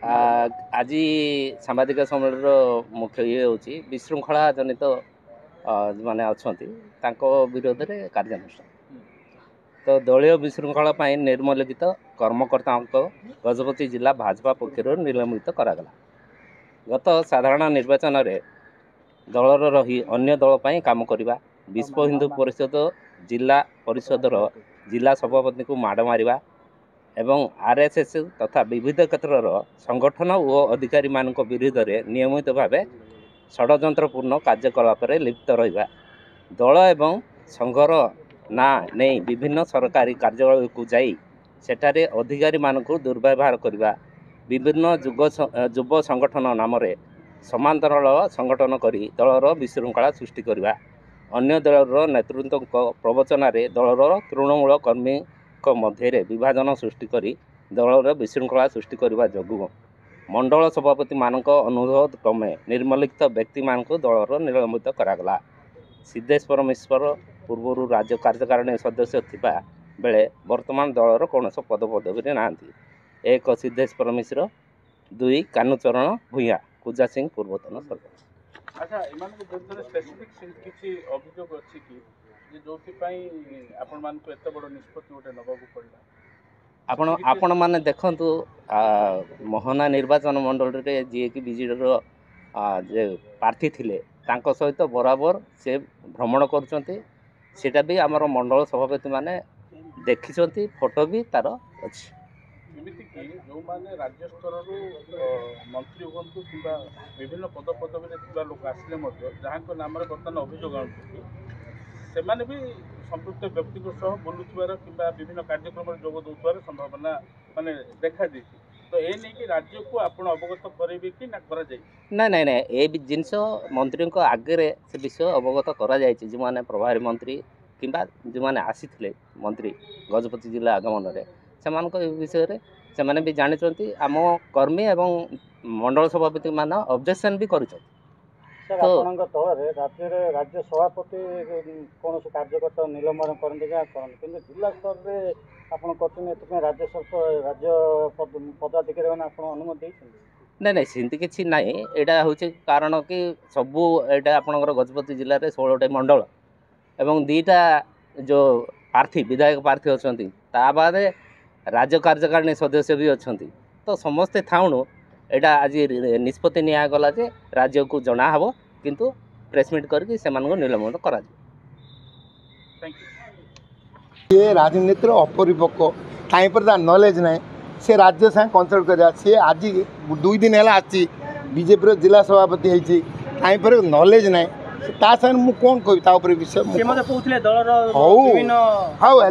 आज साम्बादिक सम्मेलन मुख्य ये हूँ विशृंखला जनित माने अच्छा विरोध में कार्यानुष्ठान तो दलीय विशृंखला निर्मलित कर्मकर्ता गजपति जिला भाजपा पक्षर निलंबित करागला। गत साधारण निर्वाचन में दलर रही अन्य दल पर काम करवा, विश्व हिंदू परिषद जिला परिषदर जिला सभापति को माड़ मारिबा एवं आरएसएस तथा विविध क्षेत्र संगठन और अधिकारी मान विरुद्ध में नियमित भाव षड्यंत्रपूर्ण कार्यकलाप लिप्त रहा, दल एवं संघर ना नहीं विभिन्न सरकारी कार्यालय को जाई सेठारे अधिकारी मान दुर्व्यवहार करने, विभिन्न युव संगठन नाम समांतराल संगठन करी दलर विशृंखला सृष्टि करने, अन्य दलर नेतृत्व प्रवचन दलर तृणमूल कर्मी मध्य विभाजन सृष्टि करी दलर विशृंखला सृष्टि करने जो मंडल सभापति मान अनुरोध क्रमे निर्मलित व्यक्ति मान दलर निलंबित करागला। सिद्धेश परमेश्वर पूर्व राज्य कार्यकारिणी सदस्य थिबा बेले वर्तमान दलर कौन पदपदवी ना। एक सिद्धेश परमेश्वर, दुई कानुचरण भूया, पूजा सिंह पूर्वतन सरपंच। अच्छा, स्पेसिफिक किसी अभियोग अच्छी कि जो आपण मान को एत बड़ निष्पत्ति गोटे नबाक पड़ा आपण मैंने देखु मोहना निर्वाचन मंडल रे जी कि बीजेडी प्रार्थी थिले तांको सहित बराबर से भ्रमण करता भी आमर मंडल सभापति माने देखी, फोटो भी तार अच्छी। जो माने राज्य स्तर मंत्री हूँ कि विभिन्न पद पदवी लोक आसिले जहाँ नाम बर्तमान अभियोग से भी संपृक्त व्यक्ति बुलूबार कि विभिन्न कार्यक्रम जोग दूसर संभावना माने देखा दी, तो ये नहीं कि राज्य को आपण अवगत करेंगे कि ना करा जाए? ना ना ना ये जिनस मंत्री आगे से विषय अवगत करा जायछि। जो माने प्रभारी मंत्री किंबा जो माने आसी थिले मंत्री गजपति जिला आगमन रे से विषय रे से माने भी जानिचंती, आम कर्मी एवं मंडल सभापति मान ऑब्जेक्शन भी करिछ। तो राज्य राज्य सभापति कौन से कार्यकर्ता निलंबन करते कि जिला स्तर में आपने राज्य पदाधिकारी मैंने अनुमति नहीं नहीं सेमती किसी ना। यहाँ हूँ कारण कि सबू यहाँ आपंकर गजपति जिले में 16टा मंडल एवं 2टा जो प्रार्थी विधायक प्रार्थी अच्छा बाद राज्य कार्यकारिणी सदस्य भी अच्छा, तो समस्ते थाउणु यहाँ आज निष्पत्ति निगला जे राज्य को जना हबो किंतु प्रेसमिट करके से निलंबन करा। ये राजनीति अपरिपक्व ताई पर नॉलेज ना से राज्य साथ कंसल्ट कर सी आज 2 दिन है आसी बीजेपी जिला सभापति होती ताई पर नॉलेज ना ता साथ मुझे कौन कह विषय हाँ है